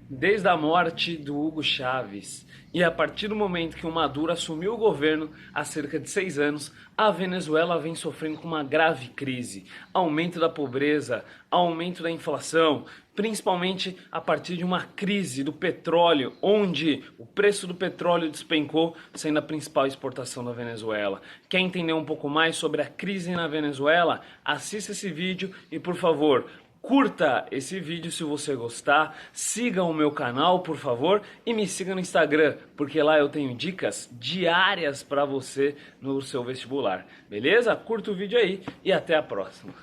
Desde a morte do Hugo Chávez e a partir do momento que o Maduro assumiu o governo há cerca de 6 anos, a Venezuela vem sofrendo com uma grave crise, aumento da pobreza, aumento da inflação, principalmente a partir de uma crise do petróleo, onde o preço do petróleo despencou, sendo a principal exportação da Venezuela. Quer entender um pouco mais sobre a crise na Venezuela? Assista esse vídeo e, por favor, curta esse vídeo se você gostar, siga o meu canal, por favor, e me siga no Instagram, porque lá eu tenho dicas diárias para você no seu vestibular, beleza? Curta o vídeo aí e até a próxima.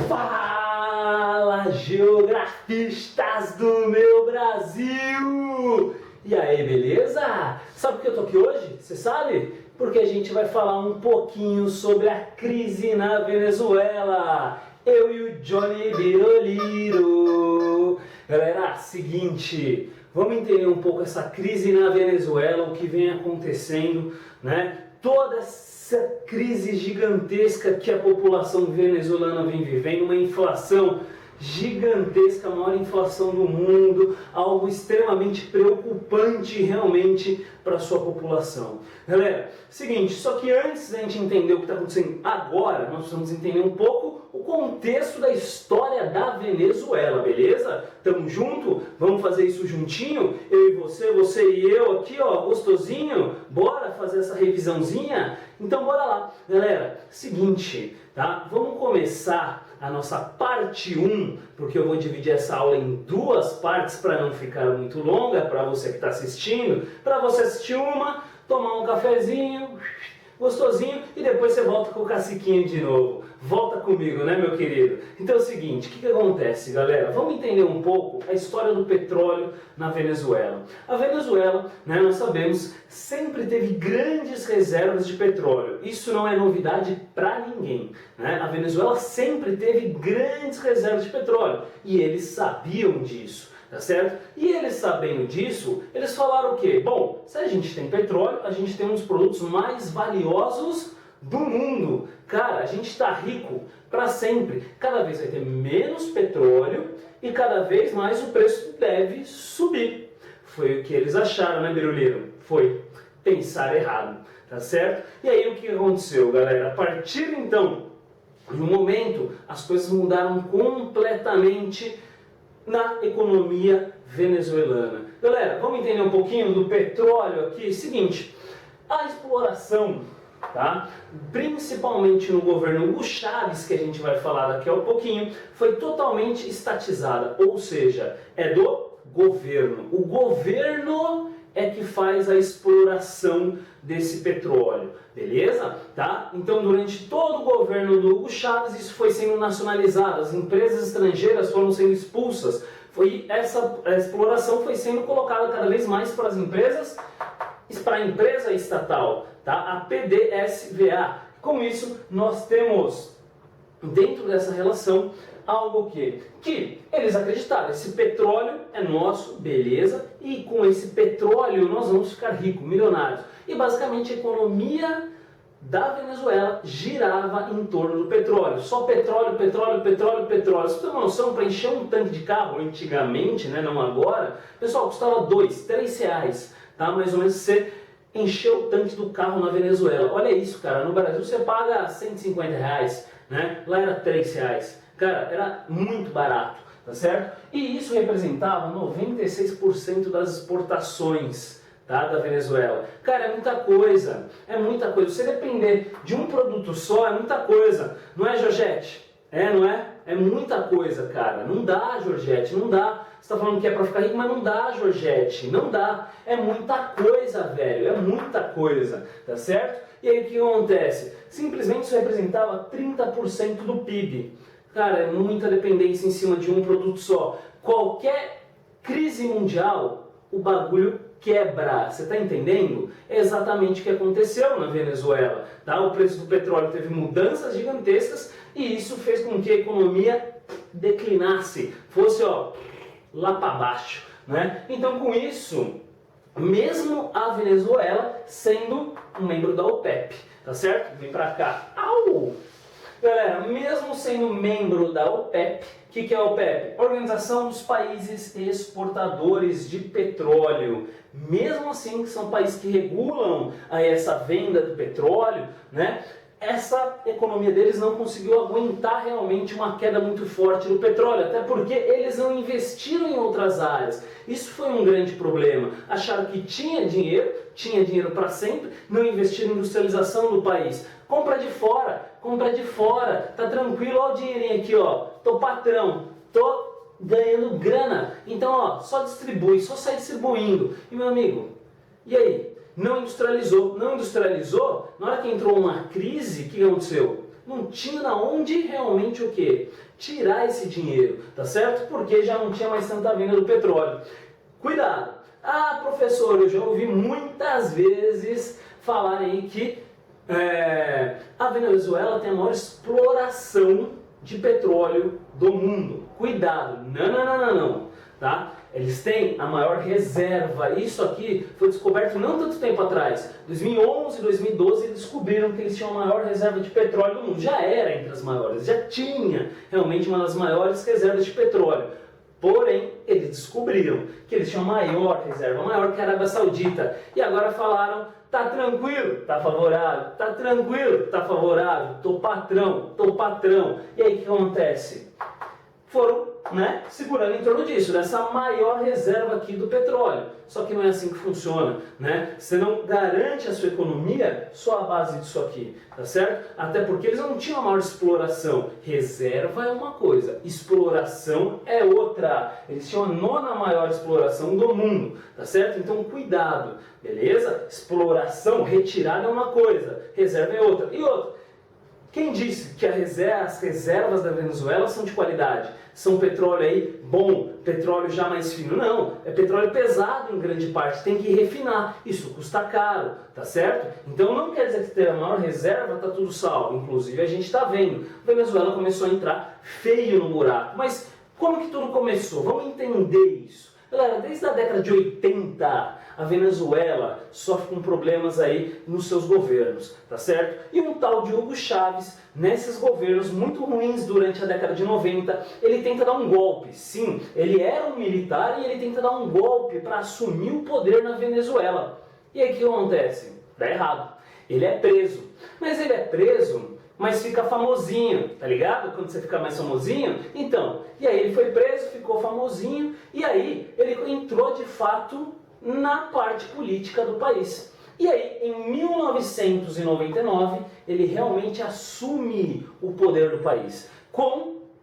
Fala, geografistas do meu Brasil! E aí, beleza? Sabe por que eu tô aqui hoje? Você sabe? Porque a gente vai falar um pouquinho sobre a crise na Venezuela. Eu e o Johnny Biroliro. Galera, seguinte, vamos entender um pouco essa crise na Venezuela, o que vem acontecendo, né? Toda essa crise gigantesca que a população venezuelana vem vivendo, uma inflação gigantesca, a maior inflação do mundo, algo extremamente preocupante realmente para a sua população. Galera, seguinte, só que antes da gente entender o que está acontecendo agora, nós precisamos entender um pouco o contexto da história da Venezuela, beleza? Tamo junto? Vamos fazer isso juntinho? Eu e você e eu aqui, ó, gostosinho? Bora fazer essa revisãozinha? Então bora lá. Galera, seguinte, tá? Vamos começar a nossa parte 1, porque eu vou dividir essa aula em duas partes para não ficar muito longa, para você que está assistindo, para você assistir uma, tomar um cafezinho, gostosinho, e depois você volta com o caciquinho de novo. Volta comigo, né, meu querido? Então é o seguinte, o que acontece, galera? Vamos entender um pouco a história do petróleo na Venezuela. A Venezuela, né, nós sabemos, sempre teve grandes reservas de petróleo. Isso não é novidade para ninguém, né? A Venezuela sempre teve grandes reservas de petróleo e eles sabiam disso. Tá certo? E eles sabendo disso, eles falaram o quê? Bom, se a gente tem petróleo, a gente tem um dos produtos mais valiosos do mundo. Cara, a gente está rico para sempre. Cada vez vai ter menos petróleo e cada vez mais o preço deve subir. Foi o que eles acharam, né, Biruliro? Foi pensar errado, tá certo? E aí o que aconteceu, galera? A partir então, no momento, as coisas mudaram completamente na economia venezuelana. Galera, vamos entender um pouquinho do petróleo aqui? Seguinte, a exploração, tá? Principalmente no governo Hugo Chávez, que a gente vai falar daqui a um pouquinho, foi totalmente estatizada, ou seja, é do governo. O governo é que faz a exploração desse petróleo, beleza? Tá? Então, durante todo o governo do Hugo Chávez, isso foi sendo nacionalizado, as empresas estrangeiras foram sendo expulsas, essa exploração foi sendo colocada cada vez mais para as empresas, para a empresa estatal, tá? A PDSVA. Com isso, nós temos, dentro dessa relação, algo que eles acreditaram, esse petróleo é nosso, beleza, e com esse petróleo nós vamos ficar ricos, milionários. E basicamente a economia da Venezuela girava em torno do petróleo. Só petróleo, petróleo, petróleo, petróleo. Você tem uma noção, para encher um tanque de carro, antigamente, né, não agora, pessoal, custava 2, 3 reais, tá? Mais ou menos você encheu o tanque do carro na Venezuela. Olha isso, cara, no Brasil você paga 150 reais, né? Lá era 3 reais. Cara, era muito barato, tá certo? E isso representava 96% das exportações, tá, da Venezuela. Cara, é muita coisa, é muita coisa. Você depender de um produto só é muita coisa, não é, Georgette? É, não é? É muita coisa, cara. Não dá, Georgette, não dá. Você tá falando que é pra ficar rico, mas não dá, Georgette, não dá. É muita coisa, velho, é muita coisa, tá certo? E aí o que acontece? Simplesmente isso representava 30% do PIB. Cara, é muita dependência em cima de um produto só. Qualquer crise mundial, o bagulho quebra. Você está entendendo? É exatamente o que aconteceu na Venezuela. Tá? O preço do petróleo teve mudanças gigantescas e isso fez com que a economia declinasse, fosse lá para baixo. né? Então, com isso, mesmo a Venezuela sendo um membro da OPEP, tá certo? Vem pra cá. Au! Galera, mesmo sendo membro da OPEP, o que é a OPEP? Organização dos Países Exportadores de Petróleo. Mesmo assim, que são países que regulam aí essa venda do petróleo, né? Essa economia deles não conseguiu aguentar realmente uma queda muito forte do petróleo, até porque eles não investiram em outras áreas. Isso foi um grande problema. Acharam que tinha dinheiro para sempre, não investiram em industrialização do país. Compra de fora, tá tranquilo, ó o dinheirinho aqui, ó, tô patrão, tô ganhando grana, então ó, só distribui, só sai distribuindo. E meu amigo, e aí? Não industrializou, na hora que entrou uma crise, o que aconteceu? Não tinha na onde realmente o quê? Tirar esse dinheiro, tá certo? Porque já não tinha mais tanta venda do petróleo. Cuidado! Ah, professor, eu já ouvi muitas vezes falarem aí que a Venezuela tem a maior exploração de petróleo do mundo. Cuidado! Não, tá? Eles têm a maior reserva. Isso aqui foi descoberto não tanto tempo atrás. 2011, 2012, eles descobriram que eles tinham a maior reserva de petróleo do mundo. Já era entre as maiores, já tinha realmente uma das maiores reservas de petróleo. Porém, eles descobriram que eles tinham a maior reserva, maior que a Arábia Saudita. E agora falaram, tá tranquilo, tá favorável, tá tranquilo, tá favorável, tô patrão. E aí o que acontece? Foram, segurando em torno disso, dessa maior reserva aqui do petróleo. Só que não é assim que funciona, Você não garante a sua economia só à base disso aqui, tá certo? Até porque eles não tinham a maior exploração. Reserva é uma coisa, exploração é outra. Eles tinham a nona maior exploração do mundo, tá certo? Então cuidado, beleza? Exploração, retirada é uma coisa, reserva é outra. E outra, quem disse que as reservas da Venezuela são de qualidade? São petróleo aí bom, petróleo já mais fino? Não, é petróleo pesado em grande parte, tem que refinar. Isso custa caro, tá certo? Então não quer dizer que ter a maior reserva tá tudo salvo. Inclusive a gente está vendo, a Venezuela começou a entrar feio no buraco. Mas como que tudo começou? Vamos entender isso. Galera, desde a década de 80, a Venezuela sofre com problemas aí nos seus governos, tá certo? E um tal de Hugo Chávez, nesses governos muito ruins durante a década de 90, ele tenta dar um golpe. Sim, ele era um militar e ele tenta dar um golpe para assumir o poder na Venezuela. E aí o que acontece? Dá errado. Ele é preso. Mas ele é preso, mas fica famosinho, tá ligado? Quando você fica mais famosinho, então, e aí ele foi preso, ficou famosinho, e aí ele entrou de fato na parte política do país. E aí, em 1999, ele realmente assume o poder do país,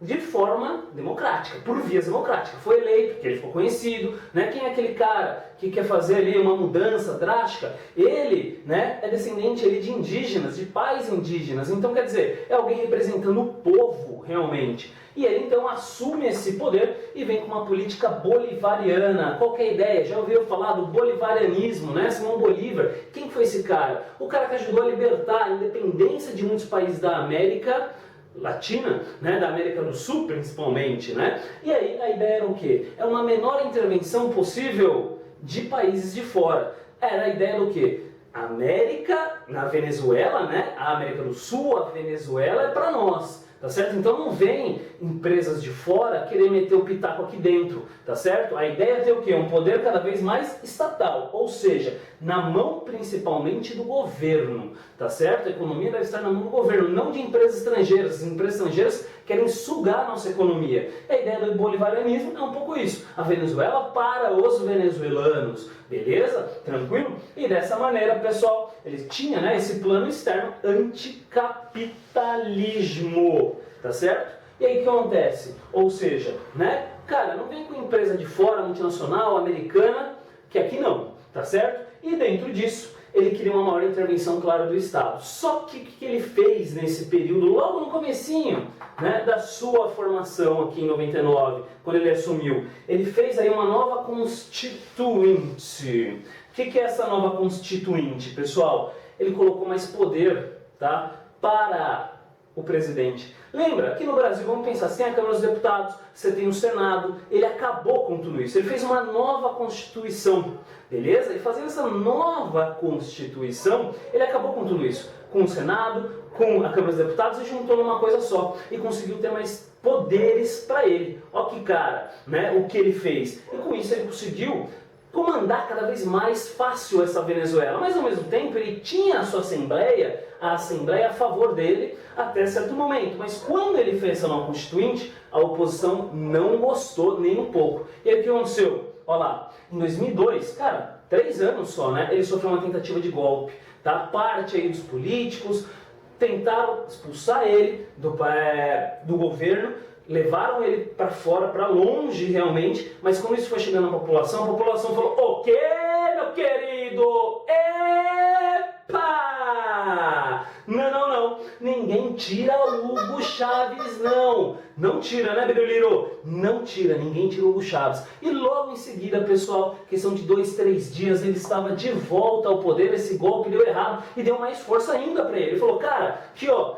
de forma democrática, por vias democráticas. Foi eleito, porque ele ficou conhecido, Quem é aquele cara que quer fazer ali uma mudança drástica? Ele, é descendente ali de indígenas, de pais indígenas. Então, quer dizer, é alguém representando o povo, realmente. E ele, então, assume esse poder e vem com uma política bolivariana. Qual que é a ideia? Já ouviu falar do bolivarianismo, Simão Bolívar. Quem foi esse cara? O cara que ajudou a libertar a independência de muitos países da América Latina, da América do Sul principalmente, E aí a ideia era o quê? É uma menor intervenção possível de países de fora. Era a ideia do quê? A América, na Venezuela, A América do Sul, a Venezuela é para nós. Tá certo? Então não vem empresas de fora querer meter o pitaco aqui dentro, tá certo? A ideia é ter o quê? Um poder cada vez mais estatal, ou seja, na mão principalmente do governo, tá certo? A economia deve estar na mão do governo, não de empresas estrangeiras. As empresas estrangeiras querem sugar a nossa economia. A ideia do bolivarianismo é um pouco isso. A Venezuela para os venezuelanos, beleza? Tranquilo? E dessa maneira, pessoal, ele tinha esse plano externo anticapitalismo, tá certo? E aí o que acontece? Ou seja, cara, não vem com empresa de fora, multinacional, americana, que aqui não, tá certo? E dentro disso, ele queria uma maior intervenção, claro, do Estado. Só que o que ele fez nesse período, logo no comecinho, da sua formação aqui em 99, quando ele assumiu? Ele fez aí uma nova constituinte. O que é essa nova constituinte, pessoal? Ele colocou mais poder, tá, para o presidente. Lembra, aqui no Brasil, vamos pensar, você tem a Câmara dos Deputados, você tem o Senado, ele acabou com tudo isso, ele fez uma nova Constituição, beleza? E fazendo essa nova Constituição, ele acabou com tudo isso, com o Senado, com a Câmara dos Deputados e juntou numa coisa só, e conseguiu ter mais poderes para ele. Ó que cara, né, o que ele fez. E com isso ele conseguiu comandar cada vez mais fácil essa Venezuela, mas ao mesmo tempo ele tinha a sua Assembleia, a Assembleia a favor dele até certo momento, mas quando ele fez essa nova Constituinte, a oposição não gostou nem um pouco. E aí o que aconteceu? Olha lá, em 2002, cara, 3 anos só, né, ele sofreu uma tentativa de golpe, tá? Parte aí dos políticos tentaram expulsar ele do governo, levaram ele para fora, para longe realmente, mas quando isso foi chegando na população, a população falou: o quê, meu querido? Epa! Não, ninguém tira o Hugo Chávez, não. Não tira, né, Biruliro? Não tira, ninguém tira o Hugo Chávez. E logo em seguida, pessoal, questão de 2, 3 dias, ele estava de volta ao poder, esse golpe deu errado e deu mais força ainda para ele. Ele falou: cara, aqui ó,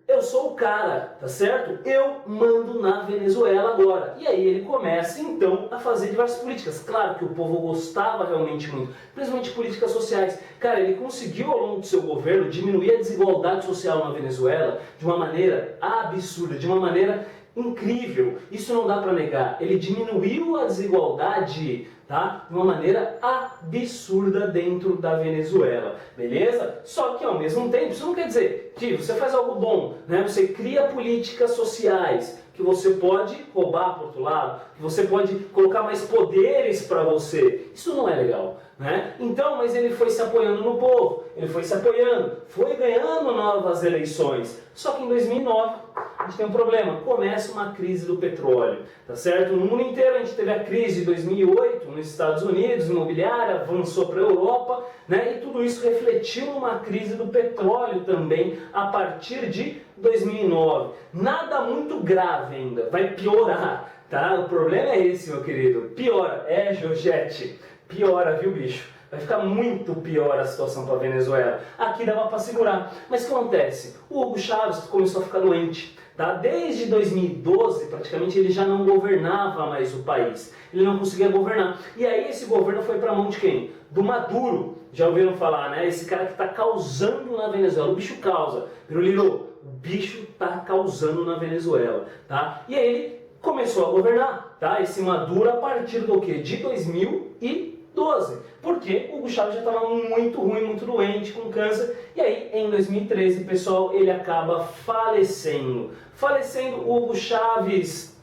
eu sou o cara, tá certo? Eu mando na Venezuela agora. E aí ele começa então a fazer diversas políticas. Claro que o povo gostava realmente muito, principalmente políticas sociais. Cara, ele conseguiu ao longo do seu governo diminuir a desigualdade social na Venezuela de uma maneira absurda, de uma maneira incrível. Isso não dá para negar. Ele diminuiu a desigualdade, tá? De uma maneira absurda dentro da Venezuela, beleza? Só que ao mesmo tempo, isso não quer dizer que você faz algo bom, né? Você cria políticas sociais que você pode roubar por outro lado, que você pode colocar mais poderes para você. Isso não é legal, né? Então, mas ele foi se apoiando no povo, ele foi se apoiando, foi ganhando novas eleições. Só que em 2009 a gente tem um problema, começa uma crise do petróleo, tá certo? No mundo inteiro a gente teve a crise de 2008 nos Estados Unidos, imobiliária, avançou para a Europa, né? E tudo isso refletiu numa crise do petróleo também a partir de 2009. Nada muito grave ainda, vai piorar, tá? O problema é esse, meu querido, piora, Georgette, piora, viu, bicho? Vai ficar muito pior a situação para a Venezuela. Aqui dava para segurar. Mas o que acontece? O Hugo Chávez começou a ficar doente. Tá? Desde 2012, praticamente, ele já não governava mais o país. Ele não conseguia governar. E aí esse governo foi para a mão de quem? Do Maduro. Já ouviram falar, né? Esse cara que está causando na Venezuela. O bicho causa. Biruliro, o bicho está causando na Venezuela. Tá? E aí ele começou a governar. Tá? Esse Maduro a partir do quê? De 2012. Porque o Hugo Chávez já estava muito ruim, muito doente, com câncer. E aí, em 2013, pessoal, ele acaba falecendo. Falecendo o Hugo Chávez.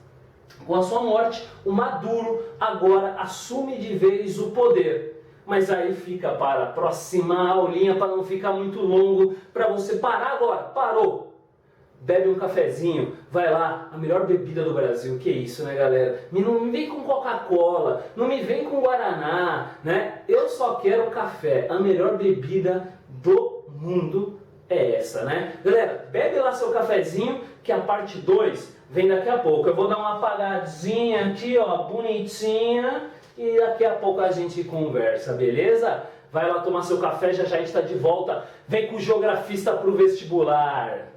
Com a sua morte, o Maduro agora assume de vez o poder. Mas aí fica para a próxima aulinha, para não ficar muito longo, para você parar agora. Parou! Bebe um cafezinho, vai lá, a melhor bebida do Brasil, que isso, né, galera? Não me vem com Coca-Cola, não me vem com Guaraná, né? Eu só quero café, a melhor bebida do mundo é essa, né? Galera, bebe lá seu cafezinho, que a parte 2 vem daqui a pouco. Eu vou dar uma apagadinha aqui, ó, bonitinha, e daqui a pouco a gente conversa, beleza? Vai lá tomar seu café, já já a gente tá de volta. Vem com o geografista pro vestibular.